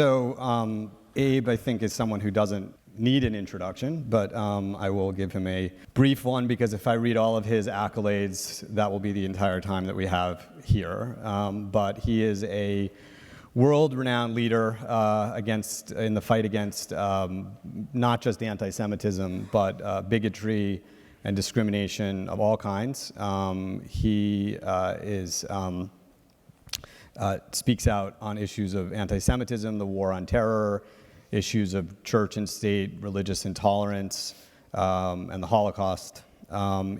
So Abe, I think, is someone who doesn't need an introduction, but I will give him a brief one, because if I read all of his accolades, that will be the entire time that we have here. But he is a world-renowned leader in the fight against not just anti-Semitism, but bigotry and discrimination of all kinds. He speaks out on issues of anti-Semitism, the war on terror, issues of church and state, religious intolerance, and the Holocaust.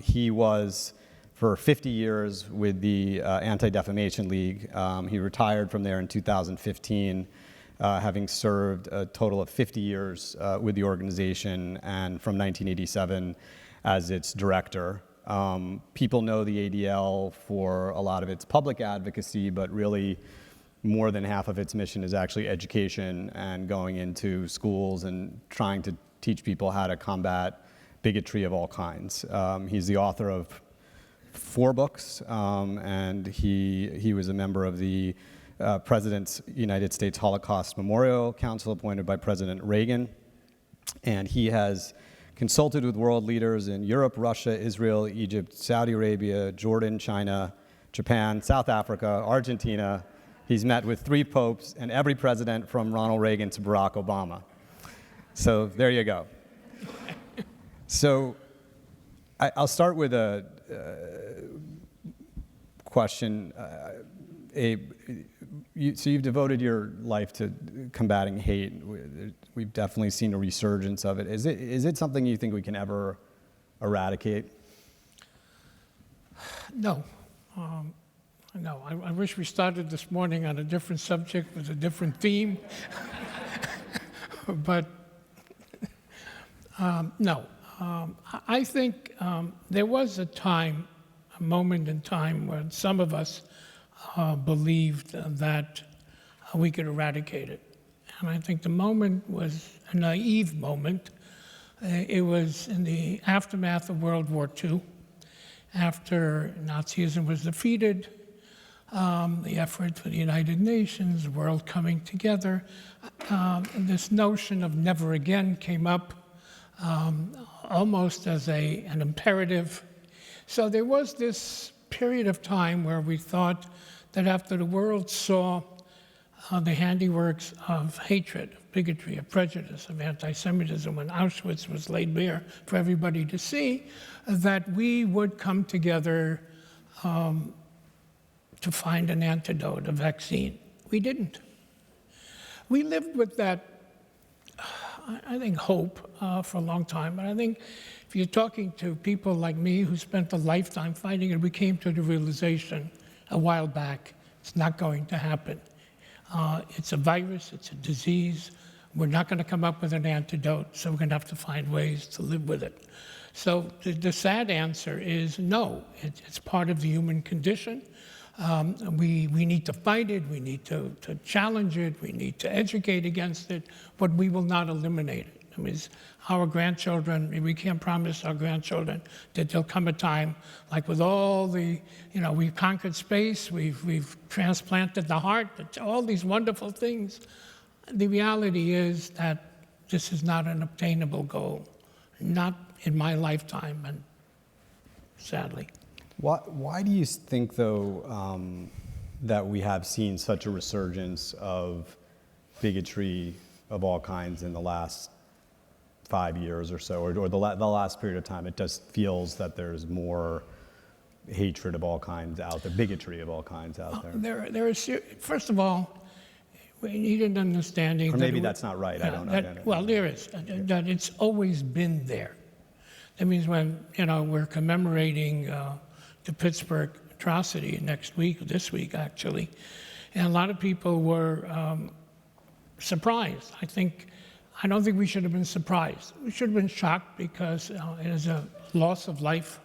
He was, for 50 years, with the Anti-Defamation League. He retired from there in 2015, having served a total of 50 years with the organization, and from 1987 as its director. People know the ADL for a lot of its public advocacy, but really more than half of its mission is actually education and going into schools and trying to teach people how to combat bigotry of all kinds. He's the author of 4 books, and he was a member of the President's United States Holocaust Memorial Council appointed by President Reagan. And he has consulted with world leaders in Europe, Russia, Israel, Egypt, Saudi Arabia, Jordan, China, Japan, South Africa, Argentina. He's met with 3 popes and every president from Ronald Reagan to Barack Obama. So there you go. So I'll start with a question. Abe, so you've devoted your life to combating hate. We've definitely seen a resurgence of it. Is it something you think we can ever eradicate? No. No, I wish we started this morning on a different subject with a different theme. But no. I think there was a moment in time when some of us believed that we could eradicate it. And I think the moment was a naive moment. It was in the aftermath of World War II, after Nazism was defeated. The effort for the United Nations, the world coming together. This notion of never again came up almost as an imperative. So there was this period of time where we thought that after the world saw the handiworks of hatred, of bigotry, of prejudice, of anti-Semitism, when Auschwitz was laid bare for everybody to see, that we would come together to find an antidote, a vaccine. We didn't. We lived with that, I think, hope for a long time. But I think if you're talking to people like me who spent a lifetime fighting it, we came to the realization a while back, it's not going to happen. It's a virus, it's a disease. We're not going to come up with an antidote, so we're going to have to find ways to live with it. So the sad answer is no. It's part of the human condition. We need to fight it, we need to challenge it, we need to educate against it, but we will not eliminate it. I mean, our grandchildren, we can't promise our grandchildren that there'll come a time, like with all the, we've conquered space, we've transplanted the heart, all these wonderful things. The reality is that this is not an obtainable goal, not in my lifetime, and sadly. Why do you think, though, that we have seen such a resurgence of bigotry of all kinds in the last 5 years or so, or the last period of time? It just feels that there's more hatred of all kinds out there, bigotry of all kinds out there. There is, first of all, we need an understanding. Or maybe that's not right. I don't know. Well, there is. That it's always been there. That means when we're commemorating the Pittsburgh atrocity this week actually, and a lot of people were surprised. I don't think we should have been surprised. We should have been shocked because it is a loss of life.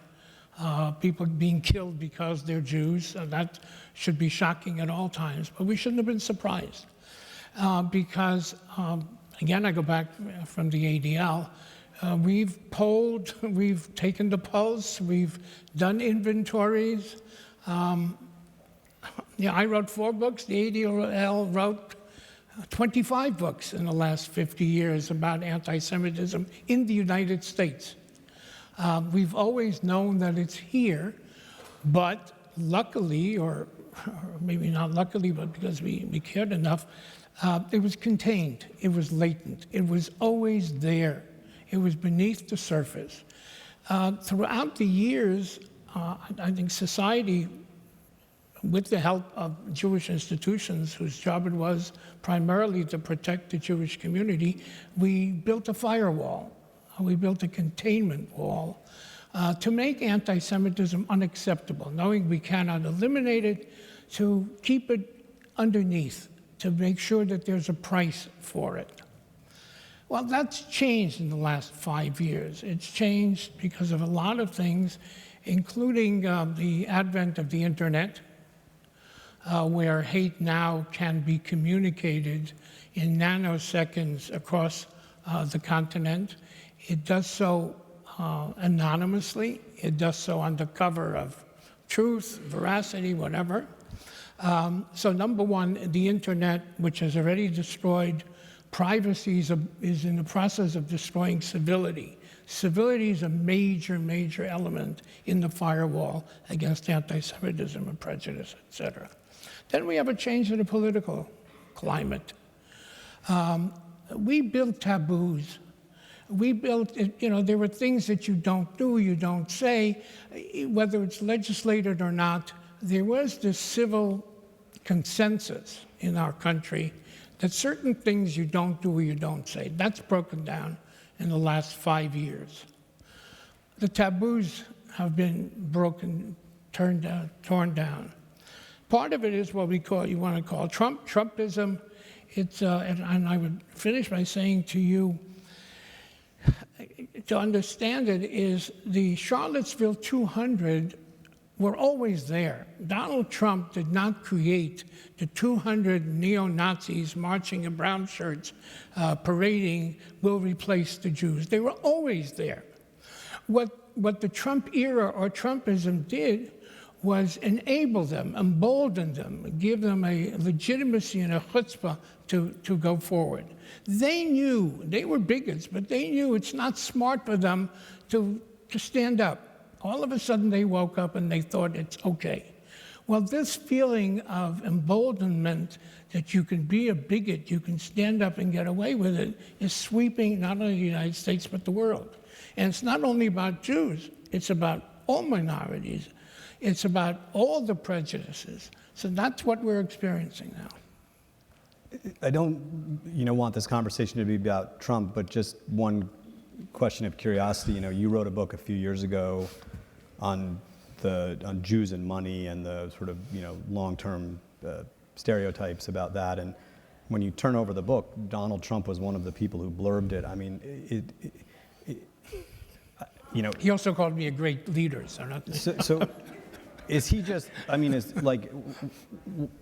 People being killed because they're Jews, that should be shocking at all times, but we shouldn't have been surprised. Because, again, I go back from the ADL, we've polled, we've taken the pulse, we've done inventories. I wrote 4 books, the ADL wrote 25 books in the last 50 years about anti-Semitism in the United States. We've always known that it's here, but luckily, or maybe not luckily, but because we cared enough, it was contained, it was latent, it was always there, it was beneath the surface. Throughout the years, I think society, with the help of Jewish institutions, whose job it was primarily to protect the Jewish community, we built a firewall. We built a containment wall to make anti-Semitism unacceptable, knowing we cannot eliminate it, to keep it underneath, to make sure that there's a price for it. Well, that's changed in the last 5 years. It's changed because of a lot of things, including the advent of the internet, where hate now can be communicated in nanoseconds across the continent. It does so anonymously. It does so under cover of truth, veracity, whatever. So number one, the internet, which has already destroyed privacy, is in the process of destroying civility. Civility is a major, major element in the firewall against anti-Semitism and prejudice, etc. Then we have a change in the political climate. We built taboos. We built, there were things that you don't do, you don't say, whether it's legislated or not. There was this civil consensus in our country that certain things you don't do or you don't say. That's broken down in the last 5 years. The taboos have been broken, torn down. Part of it is what you want to call Trumpism. It's, and I would finish by saying to you, to understand it is the Charlottesville 200 were always there. Donald Trump did not create the 200 neo-Nazis marching in brown shirts, parading, "We'll replace the Jews." They were always there. What the Trump era or Trumpism did was enable them, embolden them, give them a legitimacy and a chutzpah to go forward. They knew, they were bigots, but they knew it's not smart for them to stand up. All of a sudden they woke up and they thought it's okay. Well, this feeling of emboldenment that you can be a bigot, you can stand up and get away with it, is sweeping not only the United States but the world. And it's not only about Jews, it's about all minorities. It's about all the prejudices. So that's what we're experiencing now. I don't, want this conversation to be about Trump, but just one question of curiosity. You wrote a book a few years ago on Jews and money and the sort of, long-term stereotypes about that. And when you turn over the book, Donald Trump was one of the people who blurbed it. I mean, He also called me a great leader, So is he just,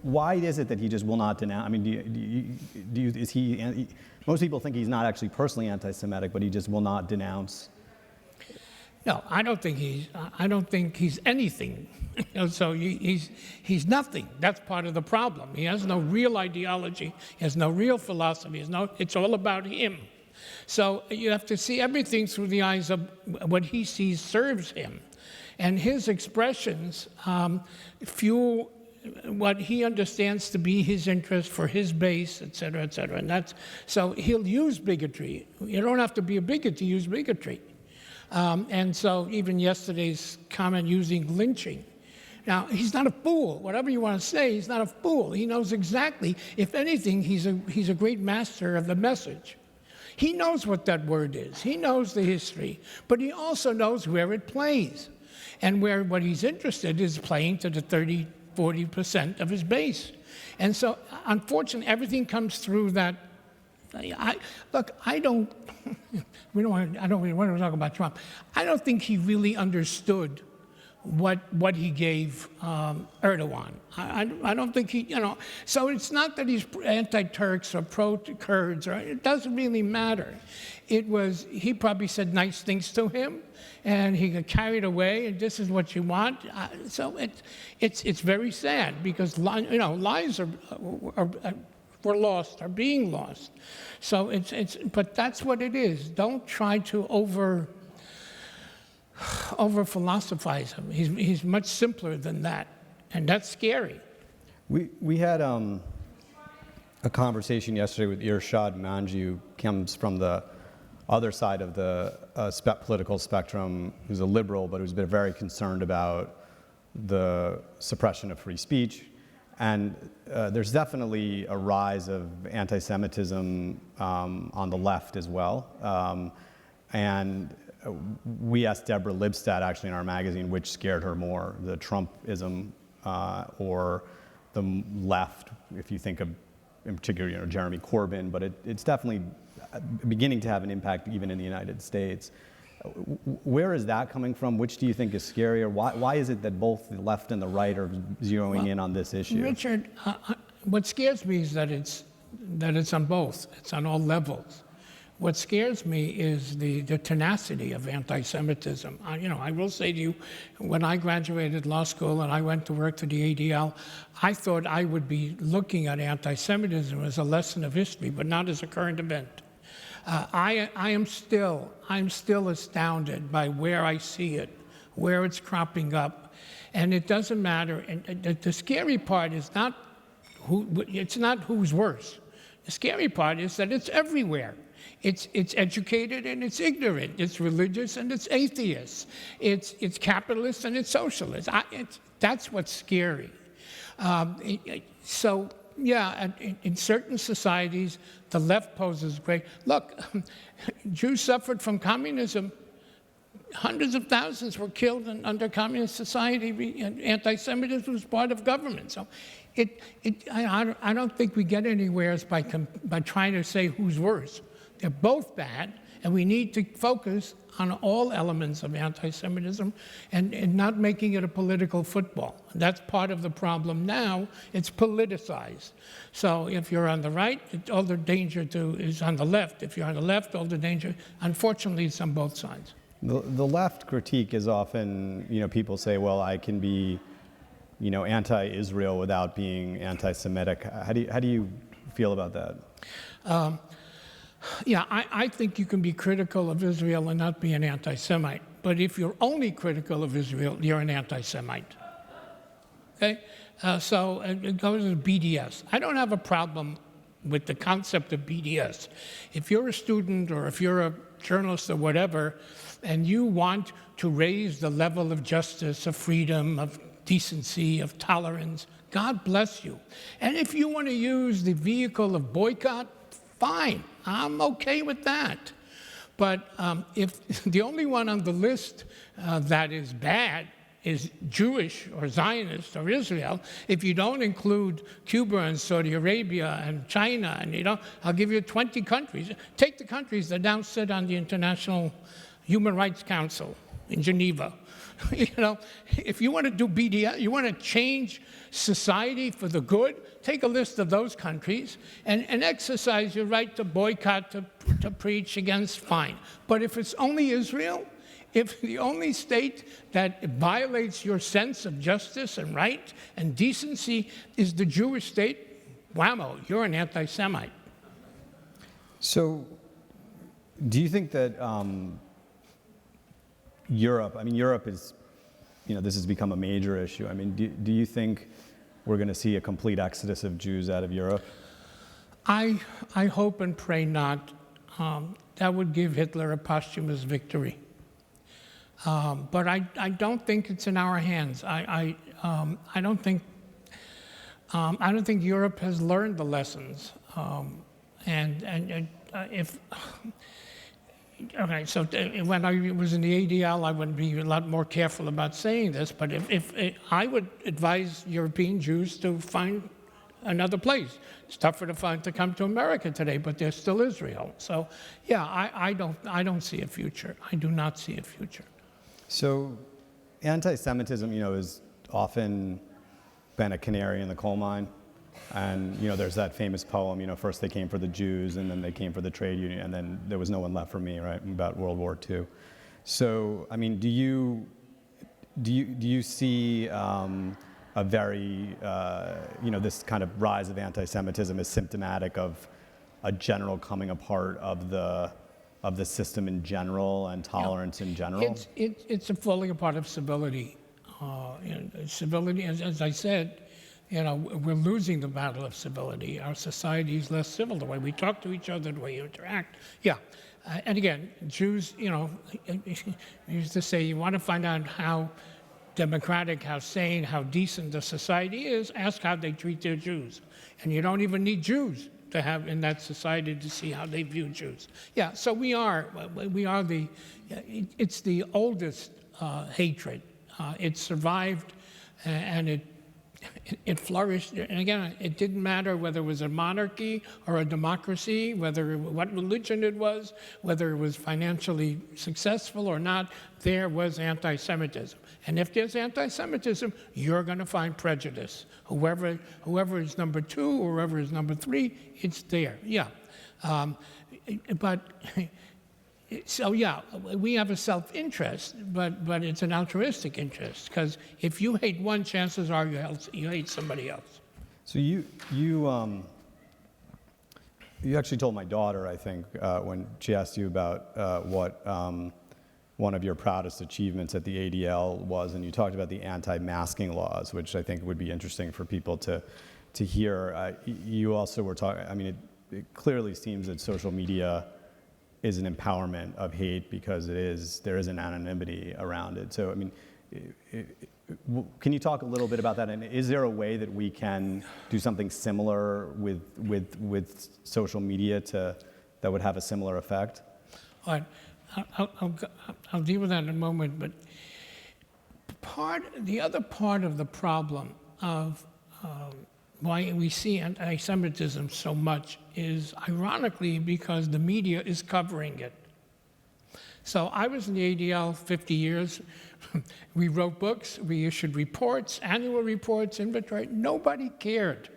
why is it that he just will not denounce? I mean, is he, most people think he's not actually personally anti-Semitic, but he just will not denounce. No, I don't think he's anything. So he's nothing. That's part of the problem. He has no real ideology. He has no real philosophy. It's all about him. So you have to see everything through the eyes of what he sees serves him. And his expressions fuel what he understands to be his interest for his base, et cetera, et cetera. And so he'll use bigotry. You don't have to be a bigot to use bigotry. And so even yesterday's comment using lynching. Now, he's not a fool. Whatever you want to say, he's not a fool. He knows exactly. If anything, he's a great master of the message. He knows what that word is. He knows the history. But he also knows where it plays. And what he's interested in is playing to the 30, 40% of his base. And so, unfortunately, everything comes through that. I don't want to talk about Trump. I don't think he really understood what he gave Erdogan. I don't think he, so it's not that he's anti-Turks or pro-Kurds, it doesn't really matter. He probably said nice things to him, and he got carried away, and this is what you want. So it's very sad, because lies are were lost are being lost. So but that's what it is. Don't try to over philosophize him. He's much simpler than that, and that's scary. We had a conversation yesterday with Irshad Manji, who comes from the other side of the political spectrum, who's a liberal, but who's been very concerned about the suppression of free speech. And there's definitely a rise of anti-Semitism on the left as well. And we asked Deborah Lipstadt, actually, in our magazine, which scared her more, the Trumpism or the left, if you think of, in particular, Jeremy Corbyn, but it's definitely beginning to have an impact even in the United States. Where is that coming from? Which do you think is scarier? Why is it that both the left and the right are zeroing in on this issue? Richard, what scares me is that it's on both. It's on all levels. What scares me is the tenacity of anti-Semitism. I will say to you, when I graduated law school and I went to work for the ADL, I thought I would be looking at anti-Semitism as a lesson of history, but not as a current event. I'm still astounded by where I see it, where it's cropping up, and it doesn't matter. And the scary part is not who's worse. The scary part is that it's everywhere. It's educated and it's ignorant. It's religious and it's atheist. It's capitalist and it's socialist. That's what's scary. So yeah, in certain societies, the left poses great. Look, Jews suffered from communism. Hundreds of thousands were killed under communist society. Anti-Semitism was part of government. So I don't think we get anywhere by trying to say who's worse. They're both bad, and we need to focus on all elements of anti-Semitism and not making it a political football. That's part of the problem now. It's politicized. So if you're on the right, all the danger is on the left. If you're on the left, all the danger, unfortunately, it's on both sides. The left critique is often, people say, well, I can be, anti-Israel without being anti-Semitic. How do you feel about that? Yeah, I think you can be critical of Israel and not be an anti-Semite. But if you're only critical of Israel, you're an anti-Semite. Okay? So it goes to BDS. I don't have a problem with the concept of BDS. If you're a student or if you're a journalist or whatever, and you want to raise the level of justice, of freedom, of decency, of tolerance, God bless you. And if you want to use the vehicle of boycott, fine, I'm okay with that. But if the only one on the list that is bad is Jewish or Zionist or Israel, if you don't include Cuba and Saudi Arabia and China, and I'll give you 20 countries. Take the countries that now sit on the International Human Rights Council in Geneva. If you want to do BDS, you want to change society for the good, take a list of those countries and exercise your right to boycott, to preach against, fine. But if it's only Israel, if the only state that violates your sense of justice and right and decency is the Jewish state, whammo, you're an anti-Semite. So do you think that Europe is, this has become a major issue. Do you think we're going to see a complete exodus of Jews out of Europe? I hope and pray not. That would give Hitler a posthumous victory. But I don't think it's in our hands. I don't think Europe has learned the lessons. Okay, so when I was in the ADL, I would be a lot more careful about saying this, but if I would advise European Jews to find another place. It's tougher to come to America today, but there's still Israel. So, yeah, I don't see a future. I do not see a future. So, anti-Semitism, has often been a canary in the coal mine. And, there's that famous poem, first they came for the Jews, and then they came for the trade union, and then there was no one left for me, right, about World War II. So, do you see a very, this kind of rise of anti-Semitism is symptomatic of a general coming apart of the system in general and tolerance in general? It's a falling apart of civility. Civility, as I said, we're losing the battle of civility. Our society is less civil, the way we talk to each other, the way you interact. Yeah. And again, Jews, used to say, you want to find out how democratic, how sane, how decent the society is, ask how they treat their Jews. And you don't even need Jews to have in that society to see how they view Jews. Yeah, so it's the oldest hatred. It survived and it flourished. And again, it didn't matter whether it was a monarchy or a democracy, what religion it was, whether it was financially successful or not, there was anti-Semitism. And if there's anti-Semitism, you're going to find prejudice. Whoever is number 2 or whoever is number 3, it's there. Yeah. So yeah, we have a self-interest, but it's an altruistic interest, because if you hate one, chances are you hate somebody else. So you actually told my daughter, I think, when she asked you about what one of your proudest achievements at the ADL was, and you talked about the anti-masking laws, which I think would be interesting for people to hear. You also were talking, I mean, it clearly seems that social media is an empowerment of hate because there is an anonymity around it. So, I mean, can you talk a little bit about that? And is there a way that we can do something similar with social media that would have a similar effect? All right. I'll deal with that in a moment, but the other part of the problem of why we see anti-Semitism so much is ironically because the media is covering it. So I was in the ADL 50 years. We wrote books, we issued reports, annual reports, inventory. Nobody cared.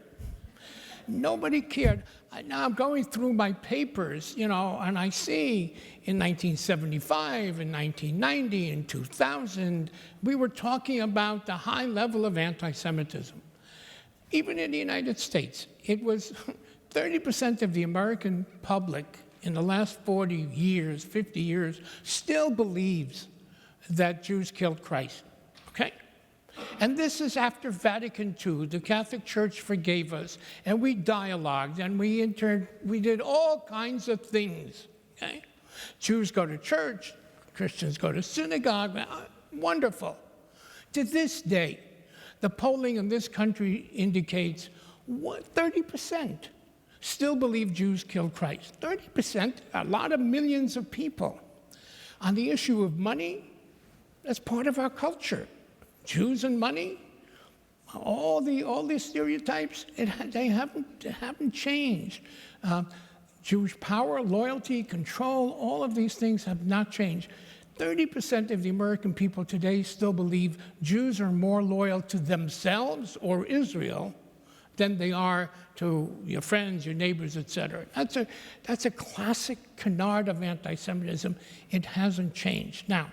Nobody cared. Now I'm going through my papers, and I see in 1975, in 1990, in 2000, we were talking about the high level of anti-Semitism. Even in the United States, it was 30% of the American public in the last 40 years, 50 years, still believes that Jews killed Christ, okay? And this is after Vatican II. The Catholic Church forgave us, and we dialogued, and we did all kinds of things, okay? Jews go to church, Christians go to synagogue, wonderful. To this day, the polling in this country indicates 30% still believe Jews killed Christ. 30%, a lot of millions of people. On the issue of money, that's part of our culture. Jews and money, all the stereotypes, they haven't changed. Jewish power, loyalty, control, all of these things have not changed. 30% of the American people today still believe Jews are more loyal to themselves or Israel than they are to your friends, your neighbors, etc. That's a classic canard of anti-Semitism. It hasn't changed. Now,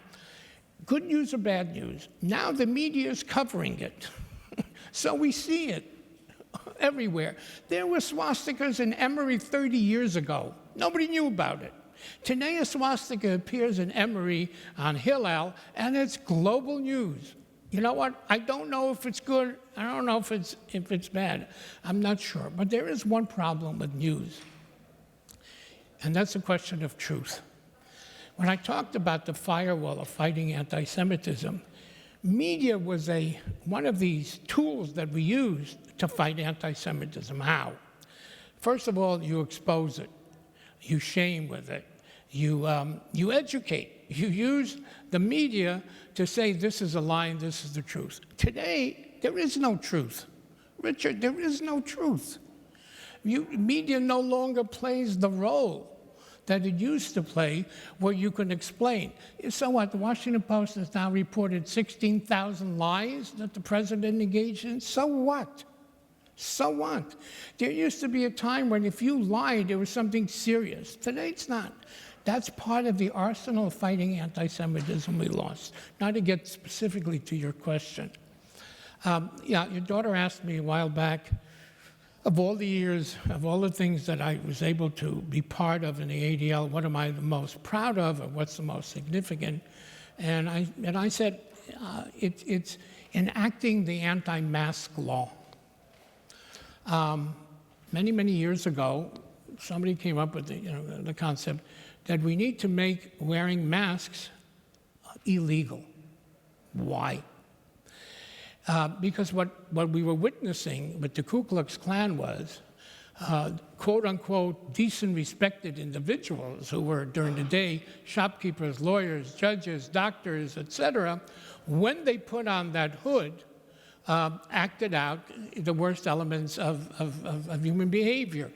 good news or bad news? Now the media is covering it. So we see it everywhere. There were swastikas in Emory 30 years ago. Nobody knew about it. Today, a swastika appears in Emory on Hillel, and it's global news. You know what? I don't know if it's good. I don't know if it's bad. I'm not sure. But there is one problem with news, and that's a question of truth. When I talked about the firewall of fighting anti-Semitism, media was one of these tools that we used to fight anti-Semitism. How? First of all, you expose it. You shame with it. You educate. You use the media to say this is a lie and this is the truth. Today, there is no truth. Richard, there is no truth. Media no longer plays the role that it used to play where you can explain. So what? The Washington Post has now reported 16,000 lies that the president engaged in. So what? So what? There used to be a time when if you lied, there was something serious. Today, it's not. That's part of the arsenal of fighting anti-Semitism we lost. Now to get specifically to your question. Yeah, your daughter asked me a while back, of all the years, of all the things that I was able to be part of in the ADL, what am I the most proud of, or what's the most significant? And I said, it's enacting the anti-mask law. Many, many years ago, somebody came up with the concept that we need to make wearing masks illegal. Why? Because what we were witnessing with the Ku Klux Klan was quote-unquote decent, respected individuals who were, during the day, shopkeepers, lawyers, judges, doctors, etc., when they put on that hood, acted out the worst elements of human behavior.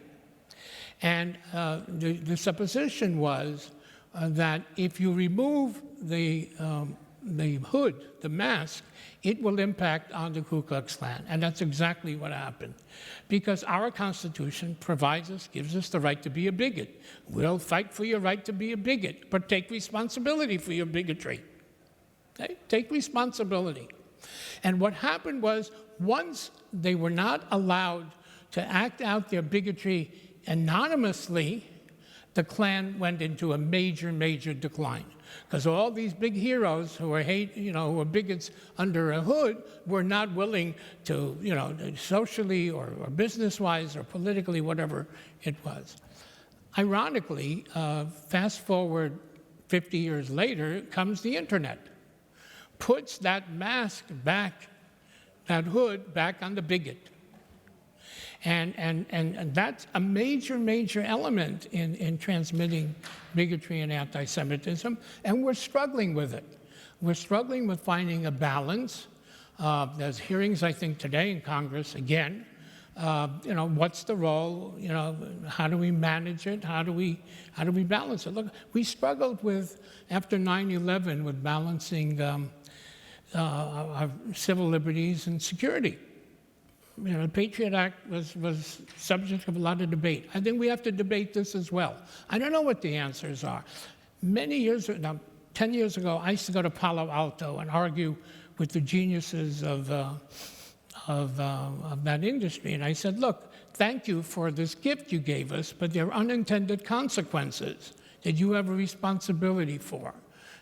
And the supposition was that if you remove the hood, the mask, it will impact on the Ku Klux Klan. And that's exactly what happened. Because our Constitution gives us the right to be a bigot. We'll fight for your right to be a bigot, but take responsibility for your bigotry. Okay? Take responsibility. And what happened was, once they were not allowed to act out their bigotry anonymously, the Klan went into a major, major decline. Because all these big heroes who were bigots under a hood were not willing to, socially or business-wise or politically, whatever it was. Ironically, fast forward 50 years later, comes the internet. Puts that mask back, that hood back on the bigot. And that's a major, major element in transmitting bigotry and anti-Semitism, and we're struggling with it. We're struggling with finding a balance. There's hearings, I think, today in Congress, again. What's the role? How do we manage it? How do we balance it? Look, we struggled with, after 9/11, with balancing our civil liberties and security. The Patriot Act was subject of a lot of debate. I think we have to debate this as well. I don't know what the answers are. 10 years ago, I used to go to Palo Alto and argue with the geniuses of that industry. And I said, look, thank you for this gift you gave us, but there are unintended consequences that you have a responsibility for.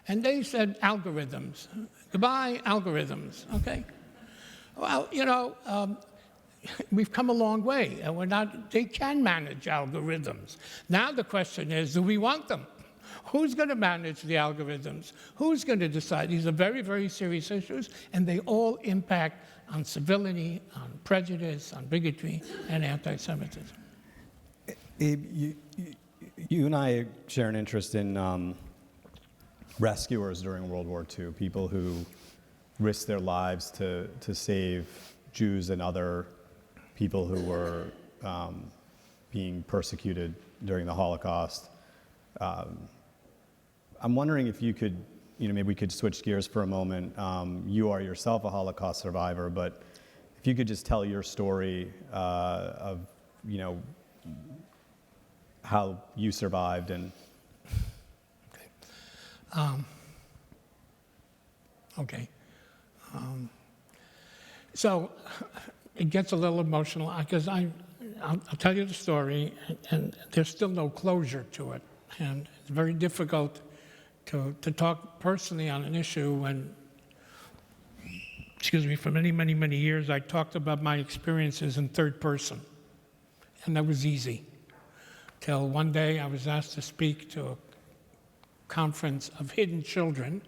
And they said, algorithms. Goodbye, algorithms, okay? Well, we've come a long way, and they can manage algorithms. Now the question is, do we want them? Who's going to manage the algorithms? Who's going to decide? These are very, very serious issues, and they all impact on civility, on prejudice, on bigotry, and anti-Semitism. Abe, you and I share an interest in rescuers during World War II, people who risked their lives to save Jews and other people who were being persecuted during the Holocaust. I'm wondering if you could, maybe we could switch gears for a moment. You are yourself a Holocaust survivor, but if you could just tell your story of, how you survived and. Okay. So it gets a little emotional because I'll tell you the story, and there's still no closure to it. And it's very difficult to talk personally on an issue when, for many, many, many years, I talked about my experiences in third person. And that was easy. Till one day I was asked to speak to a conference of hidden children,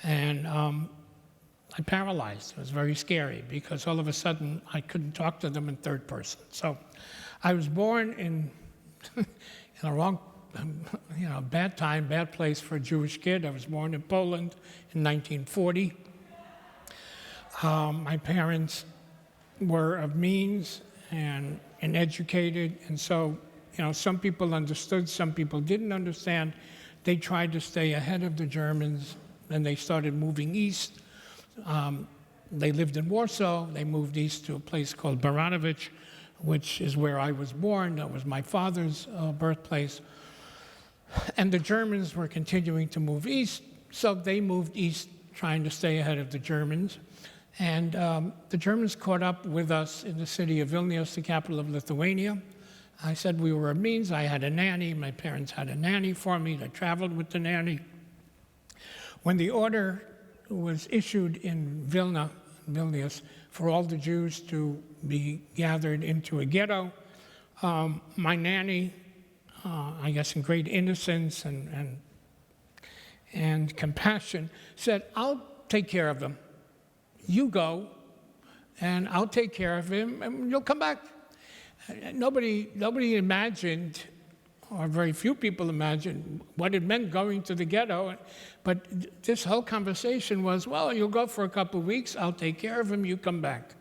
and I paralyzed. It was very scary because all of a sudden I couldn't talk to them in third person. So I was born in the wrong, bad time, bad place for a Jewish kid. I was born in Poland in 1940. My parents were of means and educated, and so some people understood, some people didn't understand. They tried to stay ahead of the Germans, and they started moving east. They lived in Warsaw. They moved east to a place called Baranovich, which is where I was born. That was my father's birthplace. And the Germans were continuing to move east, so they moved east trying to stay ahead of the Germans. And the Germans caught up with us in the city of Vilnius, the capital of Lithuania. I said we were a means. I had a nanny. My parents had a nanny for me. I traveled with the nanny. When the order was issued in Vilnius, for all the Jews to be gathered into a ghetto, my nanny, I guess in great innocence and compassion, said, "I'll take care of him. You go, and I'll take care of him, and you'll come back." Nobody imagined, or very few people imagined, what it meant going to the ghetto. But this whole conversation was, well, you'll go for a couple of weeks, I'll take care of him, you come back.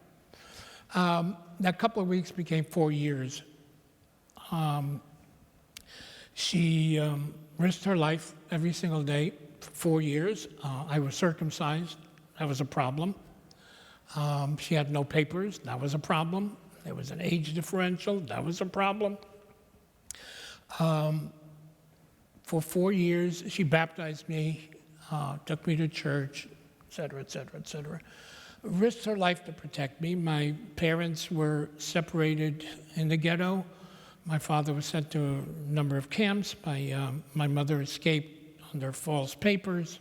That couple of weeks became 4 years. She risked her life every single day for 4 years. I was circumcised. That was a problem. She had no papers. That was a problem. There was an age differential. That was a problem. For 4 years, she baptized me, took me to church, et cetera, et cetera, et cetera. Risked her life to protect me. My parents were separated in the ghetto. My father was sent to a number of camps. My mother escaped under false papers.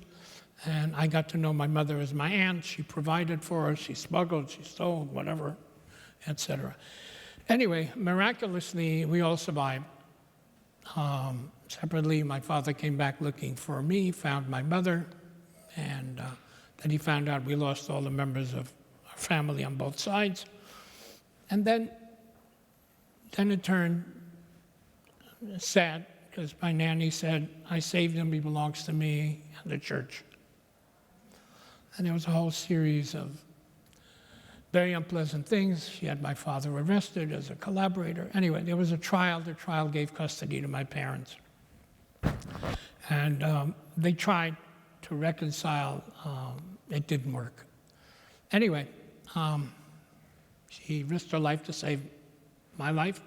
And I got to know my mother as my aunt. She provided for us. She smuggled, she stole, whatever, et cetera. Anyway, miraculously, we all survived. Separately, my father came back looking for me, found my mother, and then he found out we lost all the members of our family on both sides. And then it turned sad, because my nanny said, "I saved him, he belongs to me and the church." And there was a whole series of very unpleasant things. She had my father arrested as a collaborator. Anyway, there was a trial. The trial gave custody to my parents. And they tried to reconcile. It didn't work. Anyway, she risked her life to save my life.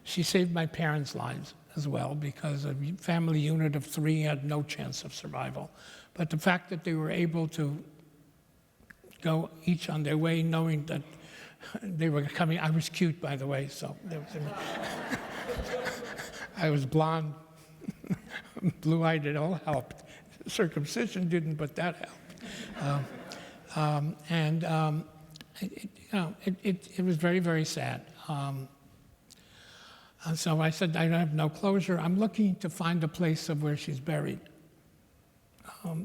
She saved my parents' lives as well, because a family unit of 3 had no chance of survival. But the fact that they were able to go each on their way, knowing that they were coming. I was cute, by the way, so I was blonde, blue-eyed. It all helped. Circumcision didn't, but that helped. It was very, very sad. And so I said, I have no closure. I'm looking to find a place of where she's buried.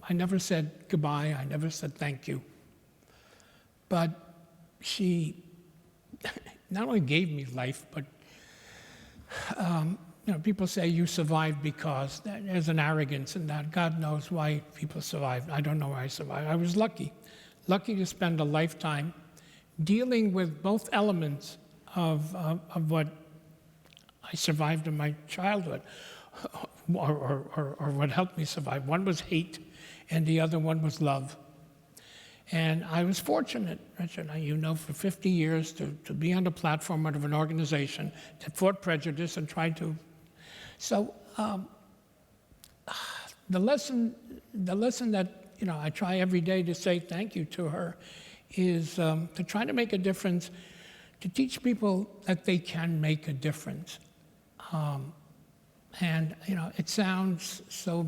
I never said goodbye. I never said thank you. But she not only gave me life, but people say you survived because there's an arrogance in that. God knows why people survived. I don't know why I survived. I was lucky to spend a lifetime dealing with both elements of what I survived in my childhood, or what helped me survive. One was hate, and the other one was love. And I was fortunate, Richard, for 50 years to be on the platform of an organization that fought prejudice and tried to. So the lesson that I try every day to say thank you to her is to try to make a difference, to teach people that they can make a difference. And it sounds so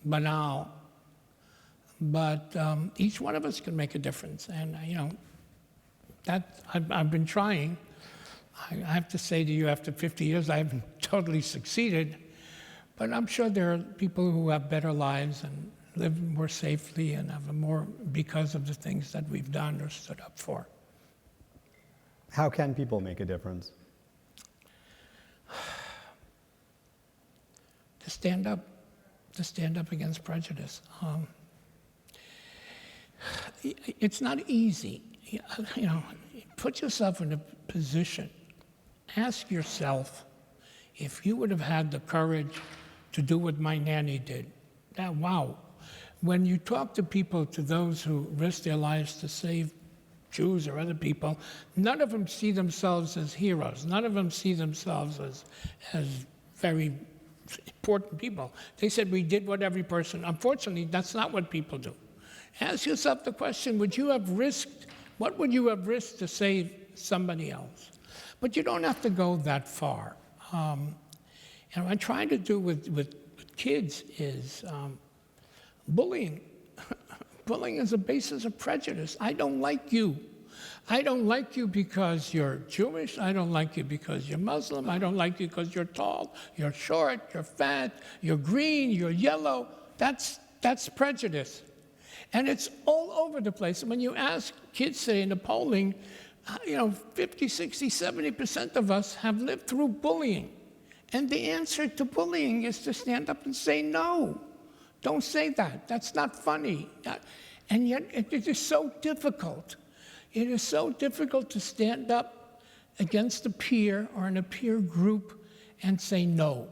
banal, but each one of us can make a difference. And that I've been trying. I have to say to you, after 50 years, I haven't totally succeeded, but I'm sure there are people who have better lives and live more safely and have more because of the things that we've done or stood up for. How can people make a difference? To stand up against prejudice. It's not easy. Put yourself in a position. Ask yourself if you would have had the courage to do what my nanny did. Wow. When you talk to people, to those who risk their lives to save Jews or other people, none of them see themselves as heroes. None of them see themselves as very important people. They said we did what every person. Unfortunately, that's not what people do. Ask yourself the question, what would you have risked to save somebody else? But you don't have to go that far. And what I try to do with kids is bullying. Bullying is a basis of prejudice. I don't like you. I don't like you because you're Jewish. I don't like you because you're Muslim. I don't like you because you're tall, you're short, you're fat, you're green, you're yellow. That's prejudice. And it's all over the place. When you ask kids, say, in the polling, 50, 60, 70% of us have lived through bullying. And the answer to bullying is to stand up and say no. Don't say that. That's not funny. And yet it is so difficult. It is so difficult to stand up against a peer or in a peer group and say no.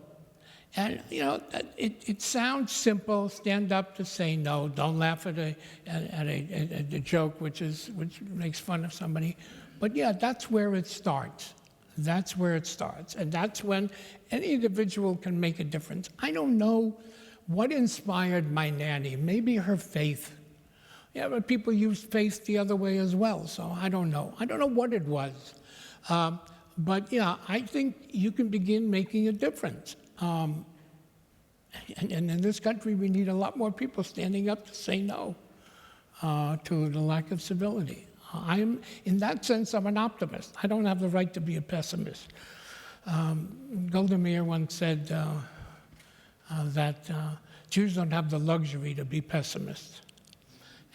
And it sounds simple. Stand up to say no. Don't laugh at a joke which makes fun of somebody. But yeah, that's where it starts. That's where it starts, and that's when any individual can make a difference. I don't know what inspired my nanny. Maybe her faith. Yeah, but people use faith the other way as well. So I don't know. I don't know what it was. But yeah, I think you can begin making a difference. And in this country, we need a lot more people standing up to say no to the lack of civility. In that sense, I'm an optimist. I don't have the right to be a pessimist. Golda Meir once said that Jews don't have the luxury to be pessimists.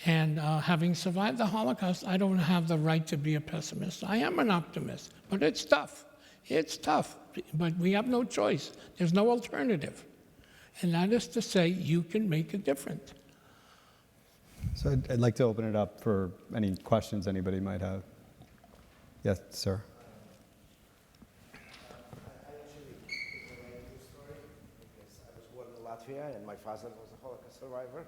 And having survived the Holocaust, I don't have the right to be a pessimist. I am an optimist, but it's tough. It's tough, but we have no choice. There's no alternative. And that is to say, you can make a difference. So I'd like to open it up for any questions anybody might have. Yes, sir. I actually it's a very true story because I was born in Latvia and my father was a Holocaust survivor.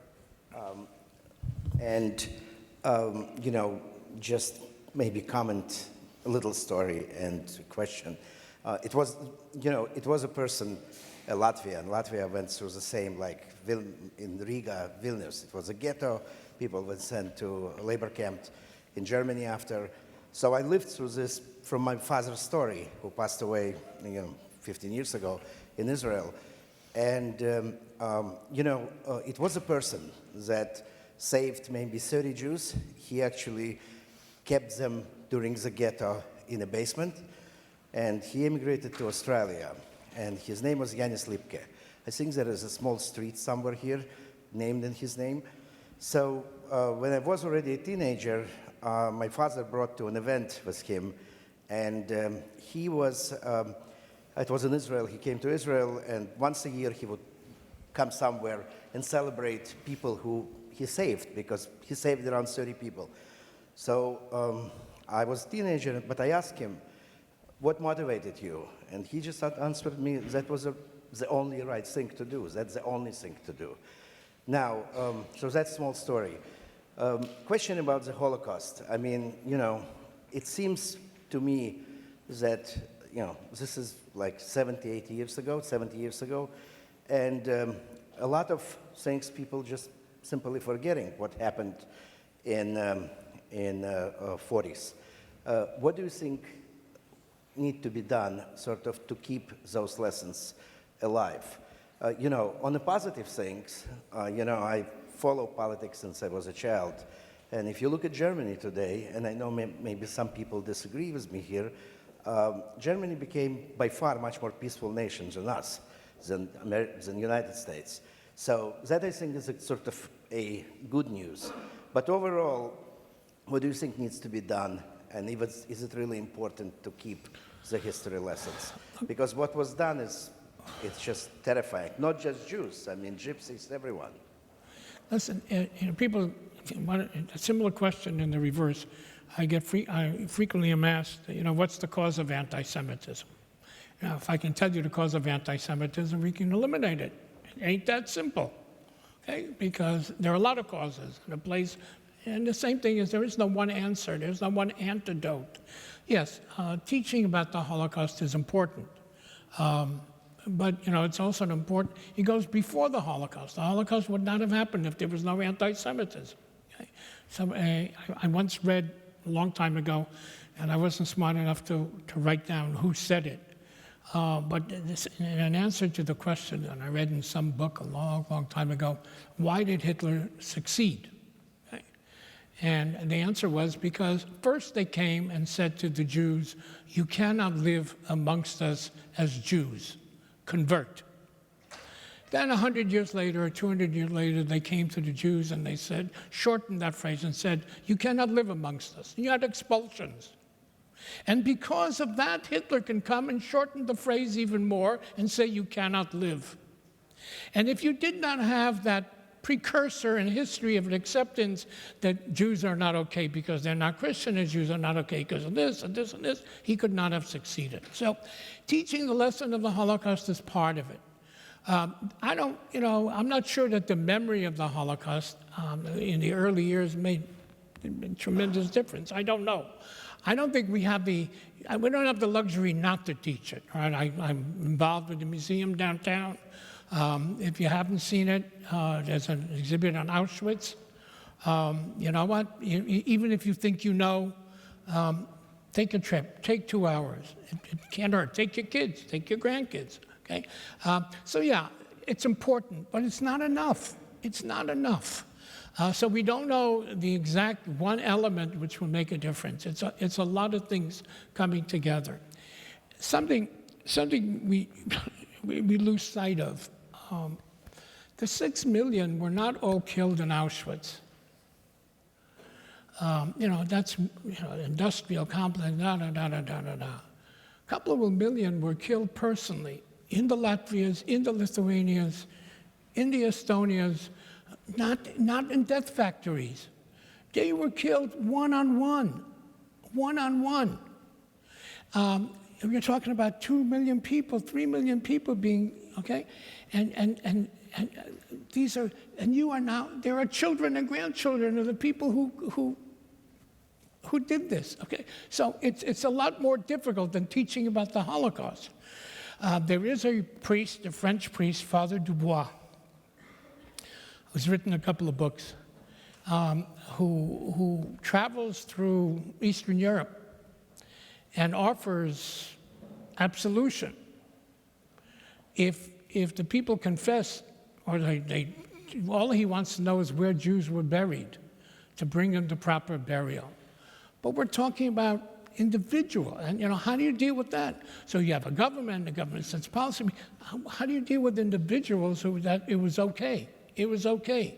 Just maybe comment a little story and question. It was a person, a Latvian. Latvia went through the same, like in Riga, Vilnius. It was a ghetto. People were sent to a labor camp in Germany after. So I lived through this from my father's story, who passed away 15 years ago in Israel. And, it was a person that saved maybe 30 Jews. He actually kept them during the ghetto in a basement. And he immigrated to Australia. And his name was Yanis Lipke. I think there is a small street somewhere here named in his name. So when I was already a teenager, my father brought to an event with him. And it was in Israel. He came to Israel, and once a year he would come somewhere and celebrate people who he saved, because he saved around 30 people. So I was a teenager, but I asked him, what motivated you? And he just answered me, that was the only right thing to do. That's the only thing to do. Now, so that's a small story. Question about the Holocaust. I mean, it seems to me that, this is like 70 years ago, and a lot of things people just simply forgetting what happened in 40s. What do you think need to be done sort of to keep those lessons alive? On the positive things, I follow politics since I was a child. And if you look at Germany today, and I know maybe some people disagree with me here, Germany became by far much more peaceful nation than us, than United States. So that I think is a sort of a good news. But overall, what do you think needs to be done? And is it really important to keep the history lessons? Because what was done it's just terrifying. Not just Jews, I mean, gypsies, everyone. Listen, people want a similar question in the reverse. I frequently am asked, what's the cause of anti-Semitism? If I can tell you the cause of anti-Semitism, we can eliminate it. It ain't that simple, okay? Because there are a lot of causes in a place, and the same thing is there is no one answer, there's no one antidote. Yes, teaching about the Holocaust is important. But, it's also important, it goes before the Holocaust. The Holocaust would not have happened if there was no anti-Semitism. I once read a long time ago, and I wasn't smart enough to write down who said it. But in an answer to the question that I read in some book a long, long time ago, why did Hitler succeed? Okay. And the answer was because first they came and said to the Jews, you cannot live amongst us as Jews, convert. Then 100 years later or 200 years later, they came to the Jews and they said, shortened that phrase and said, you cannot live amongst us. You had expulsions. And because of that, Hitler can come and shorten the phrase even more and say you cannot live. And if you did not have that precursor in history of an acceptance that Jews are not okay because they're not Christian, and Jews are not okay because of this and this and this, he could not have succeeded. So teaching the lesson of the Holocaust is part of it. I'm not sure that the memory of the Holocaust in the early years made a tremendous difference. I don't know. I don't think we don't have the luxury not to teach it. Right? I'm involved with the museum downtown. If you haven't seen it, there's an exhibit on Auschwitz. You know what? Even if you think you know, take a trip. Take 2 hours. It can't hurt. Take your kids. Take your grandkids. Okay? So yeah, it's important, but it's not enough. It's not enough. So we don't know the exact one element which will make a difference. It's a lot of things coming together. Something we lose sight of. The 6 million were not all killed in Auschwitz. That's industrial complex. A couple of million were killed personally in the Latvias, in the Lithuanias, in the Estonias. Not in death factories. They were killed one-on-one. We're talking about 2 million people, 3 million people being, okay? And these are, and you are now, there are children and grandchildren of the people who did this, okay? So it's a lot more difficult than teaching about the Holocaust. There is a priest, a French priest, Father Dubois, who's written a couple of books, who travels through Eastern Europe and offers absolution. If the people confess, or all he wants to know is where Jews were buried, to bring them to proper burial. But we're talking about individual, and how do you deal with that? So you have a government, the government sets policy. How do you deal with individuals who that it was okay? It was okay.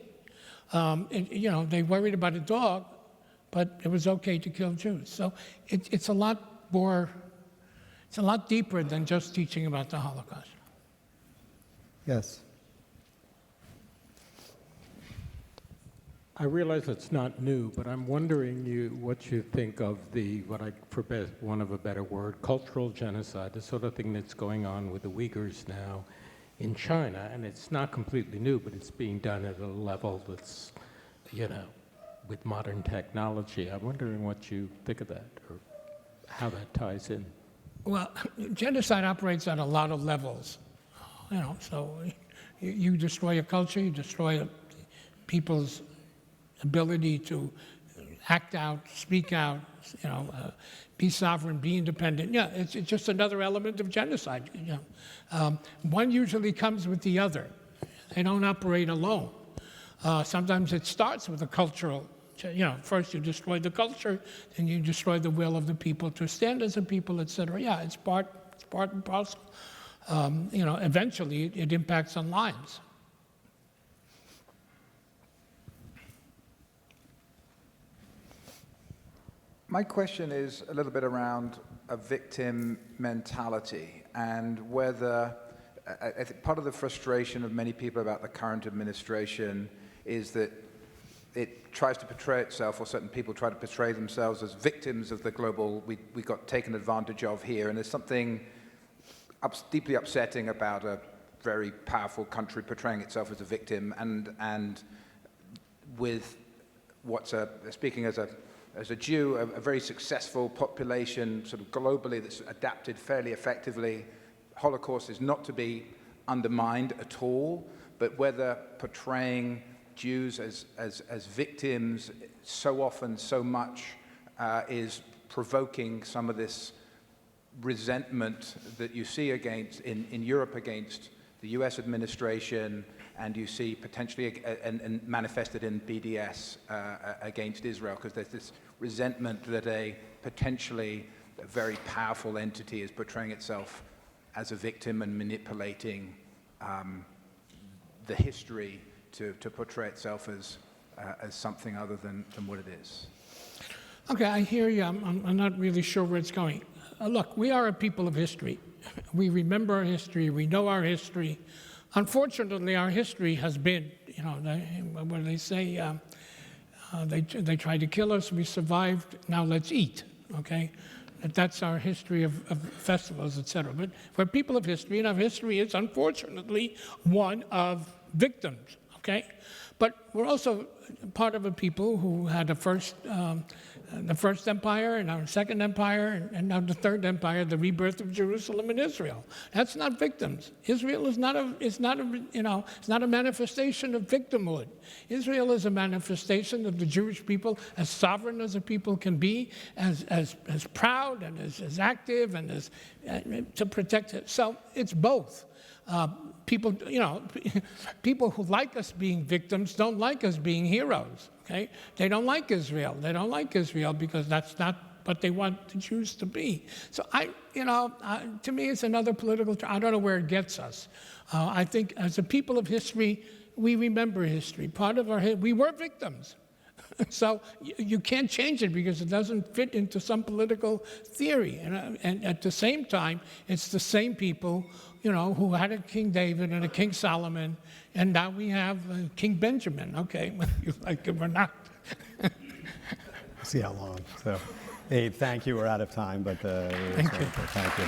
They worried about a dog, but it was okay to kill Jews. So it's a lot deeper than just teaching about the Holocaust. Yes. I realize it's not new, but I'm wondering what you think of for want of a better word, cultural genocide, the sort of thing that's going on with the Uyghurs now in China, and it's not completely new, but it's being done at a level that's, with modern technology. I'm wondering what you think of that, or how that ties in. Well, genocide operates on a lot of levels, so you destroy a culture, you destroy people's ability to act out, speak out, be sovereign, be independent. Yeah, it's just another element of genocide. One usually comes with the other. They don't operate alone. Sometimes it starts with a cultural, first you destroy the culture, then you destroy the will of the people to stand as a people, etc. Yeah, it's part and parcel. Eventually it impacts on lives. My question is a little bit around a victim mentality and whether, I think part of the frustration of many people about the current administration is that it tries to portray itself, or certain people try to portray themselves as victims of the global, we got taken advantage of here, and there's something deeply upsetting about a very powerful country portraying itself as a victim, and with speaking as a Jew, a very successful population sort of globally that's adapted fairly effectively. Holocaust is not to be undermined at all, but whether portraying Jews as victims so often, so much is provoking some of this resentment that you see in Europe against the US administration, and you see potentially and manifested in BDS against Israel, because there's this resentment that a potentially very powerful entity is portraying itself as a victim and manipulating the history to portray itself as something other than what it is. Okay, I hear you. I'm not really sure where it's going. Look, we are a people of history. We remember our history. We know our history. Unfortunately, our history has been, what do they say? They tried to kill us. We survived. Now let's eat. Okay, that's our history of festivals, etc. But we're people of history, and our history is unfortunately one of victims. Okay, but we're also part of a people who had the first empire, and our second empire, and now the third empire, the rebirth of Jerusalem and Israel. That's not victims. Israel is not a manifestation of victimhood. Israel is a manifestation of the Jewish people, as sovereign as a people can be, as proud and as active and as to protect it. So it's both. People, people who like us being victims don't like us being heroes. Okay, they don't like Israel. They don't like Israel because that's not what they want the Jews to be. So to me, it's another political. I don't know where it gets us. I think as a people of history, we remember history. Part of we were victims. So you can't change it because it doesn't fit into some political theory. And at the same time, it's the same people, who had a King David and a King Solomon, and now we have King Benjamin. Okay, whether you like him or not. See how long. So, Abe, thank you. We're out of time, but Thank you. Thank you.